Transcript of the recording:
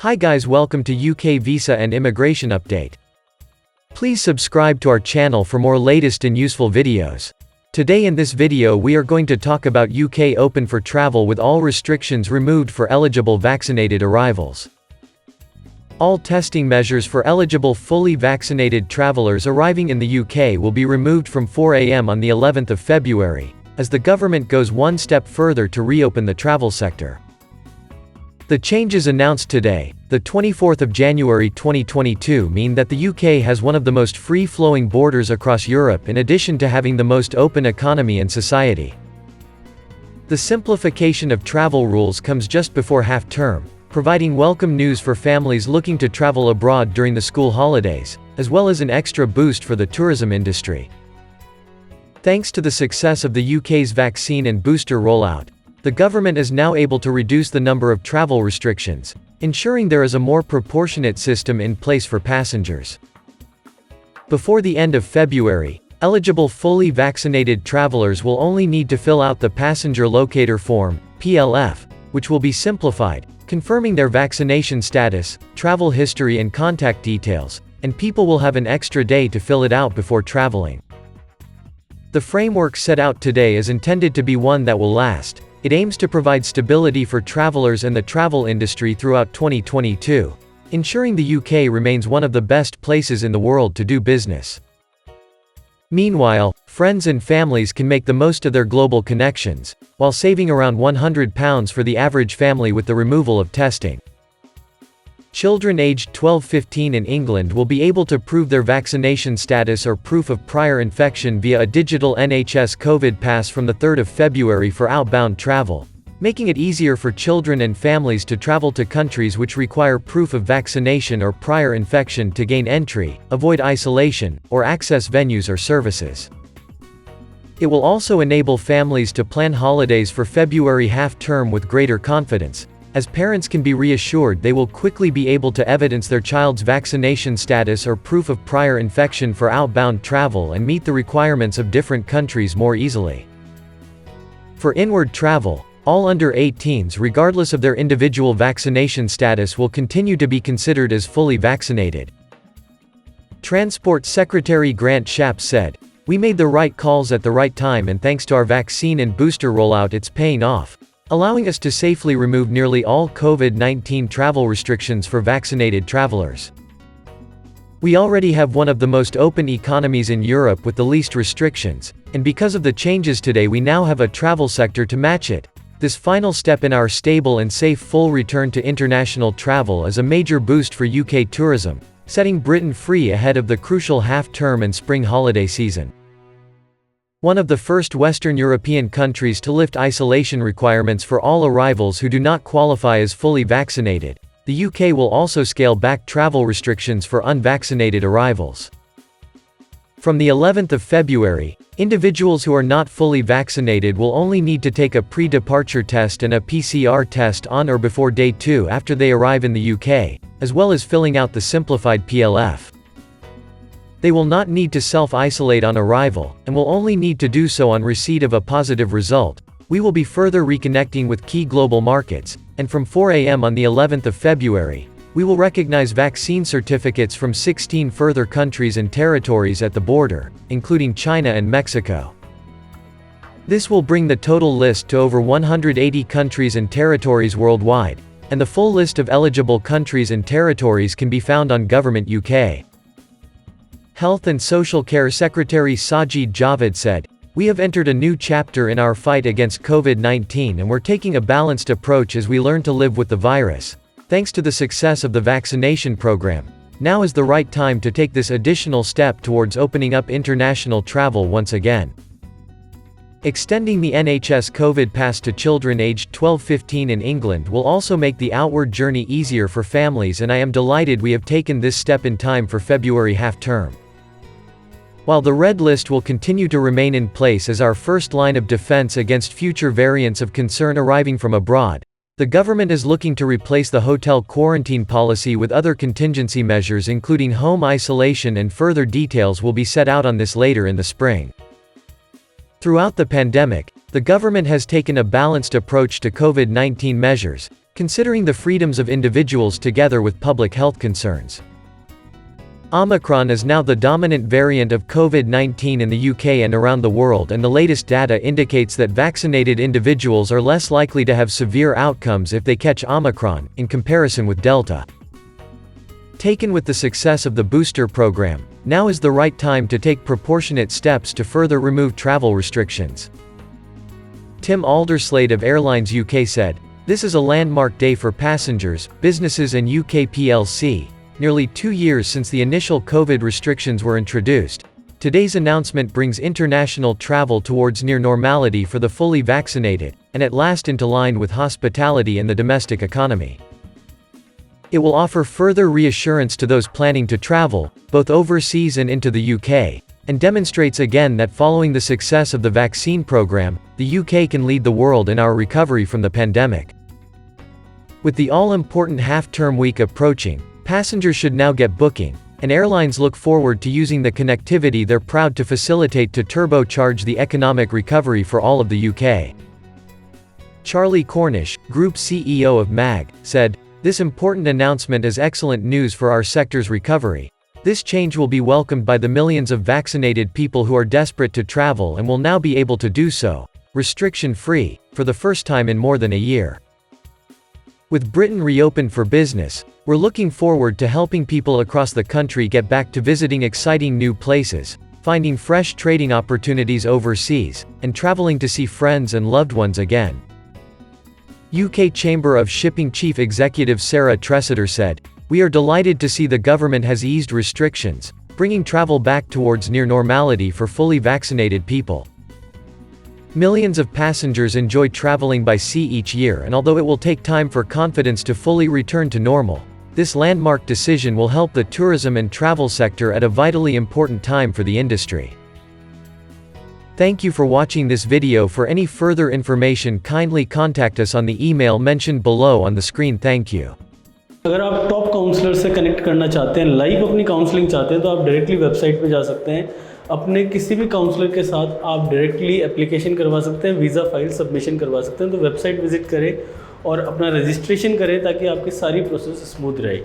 Hi guys, welcome to UK Visa and Immigration Update. Please subscribe to our channel for more latest and useful videos. Today in this video we are going to talk about UK open for travel with all restrictions removed for eligible vaccinated arrivals. All testing measures for eligible fully vaccinated travelers arriving in the UK will be removed from 4 a.m. on the 11th of February, as the government goes one step further to reopen the travel sector. The changes announced today, the 24th of January 2022, mean that the UK has one of the most free-flowing borders across Europe in addition to having the most open economy and society. The simplification of travel rules comes just before half-term, providing welcome news for families looking to travel abroad during the school holidays, as well as an extra boost for the tourism industry. Thanks to the success of the UK's vaccine and booster rollout, the government is now able to reduce the number of travel restrictions, ensuring there is a more proportionate system in place for passengers. Before the end of February, eligible fully vaccinated travelers will only need to fill out the Passenger Locator Form, PLF, which will be simplified, confirming their vaccination status, travel history and contact details, and people will have an extra day to fill it out before traveling. The framework set out today is intended to be one that will last. It aims to provide stability for travelers and the travel industry throughout 2022, ensuring the UK remains one of the best places in the world to do business. Meanwhile, friends and families can make the most of their global connections, while saving around £100 for the average family with the removal of testing. Children aged 12–15 in England will be able to prove their vaccination status or proof of prior infection via a digital NHS COVID pass from the 3rd of February for outbound travel, making it easier for children and families to travel to countries which require proof of vaccination or prior infection to gain entry, avoid isolation, or access venues or services. It will also enable families to plan holidays for February half-term with greater confidence, as parents can be reassured they will quickly be able to evidence their child's vaccination status or proof of prior infection for outbound travel and meet the requirements of different countries more easily. For inward travel, all under 18s regardless of their individual vaccination status will continue to be considered as fully vaccinated. Transport Secretary Grant Shapps said, "We made the right calls at the right time and thanks to our vaccine and booster rollout it's paying off, allowing us to safely remove nearly all COVID-19 travel restrictions for vaccinated travelers. We already have one of the most open economies in Europe with the least restrictions, and because of the changes today we now have a travel sector to match it. This final step in our stable and safe full return to international travel is a major boost for UK tourism, setting Britain free ahead of the crucial half-term and spring holiday season." One of the first Western European countries to lift isolation requirements for all arrivals who do not qualify as fully vaccinated, the UK will also scale back travel restrictions for unvaccinated arrivals. From the 11th of February, individuals who are not fully vaccinated will only need to take a pre-departure test and a PCR test on or before day 2 after they arrive in the UK, as well as filling out the simplified PLF. They will not need to self-isolate on arrival, and will only need to do so on receipt of a positive result. We will be further reconnecting with key global markets, and from 4 a.m. on the 11th of February, we will recognize vaccine certificates from 16 further countries and territories at the border, including China and Mexico. This will bring the total list to over 180 countries and territories worldwide, and the full list of eligible countries and territories can be found on Government UK. Health and Social Care Secretary Sajid Javid said, "We have entered a new chapter in our fight against COVID-19 and we're taking a balanced approach as we learn to live with the virus. Thanks to the success of the vaccination program, now is the right time to take this additional step towards opening up international travel once again." Extending the NHS COVID pass to children aged 12–15 in England will also make the outward journey easier for families, and I am delighted we have taken this step in time for February half-term. While the red list will continue to remain in place as our first line of defense against future variants of concern arriving from abroad, the government is looking to replace the hotel quarantine policy with other contingency measures including home isolation, and further details will be set out on this later in the spring. Throughout the pandemic, the government has taken a balanced approach to COVID-19 measures, considering the freedoms of individuals together with public health concerns. Omicron is now the dominant variant of COVID-19 in the UK and around the world, and the latest data indicates that vaccinated individuals are less likely to have severe outcomes if they catch Omicron, in comparison with Delta. Taken with the success of the booster program, now is the right time to take proportionate steps to further remove travel restrictions. Tim Alderslade of Airlines UK said, "This is a landmark day for passengers, businesses and UK plc. Nearly 2 years since the initial COVID restrictions were introduced, today's announcement brings international travel towards near normality for the fully vaccinated, and at last into line with hospitality and the domestic economy. It will offer further reassurance to those planning to travel, both overseas and into the UK, and demonstrates again that following the success of the vaccine program, the UK can lead the world in our recovery from the pandemic." With the all-important half-term week approaching, passengers should now get booking, and airlines look forward to using the connectivity they're proud to facilitate to turbocharge the economic recovery for all of the UK. Charlie Cornish, Group CEO of MAG, said, "This important announcement is excellent news for our sector's recovery. This change will be welcomed by the millions of vaccinated people who are desperate to travel and will now be able to do so, restriction-free, for the first time in more than a year. With Britain reopened for business, we're looking forward to helping people across the country get back to visiting exciting new places, finding fresh trading opportunities overseas, and traveling to see friends and loved ones again." UK Chamber of Shipping Chief Executive Sarah Tressiter said, "We are delighted to see the government has eased restrictions, bringing travel back towards near normality for fully vaccinated people. Millions of passengers enjoy traveling by sea each year, and although it will take time for confidence to fully return to normal, this landmark decision will help the tourism and travel sector at a vitally important time for the industry." Thank you for watching this video. For any further information, kindly contact us on the email mentioned below on the screen. Thank you. अगर आप top counsellor से connect करना चाहते हैं, live अपनी counselling चाहते हैं, तो आप डायरेक्टली वेबसाइट पे जा सकते हैं। अपने किसी भी काउंसलर के साथ आप डायरेक्टली एप्लीकेशन करवा सकते हैं, वीज़ा फाइल सबमिशन करवा सकते हैं। तो वेबसाइट विजिट करें और अपना रजिस्ट्रेशन करें ताकि आपकी सारी प्रोसेस स्मूथ रहे।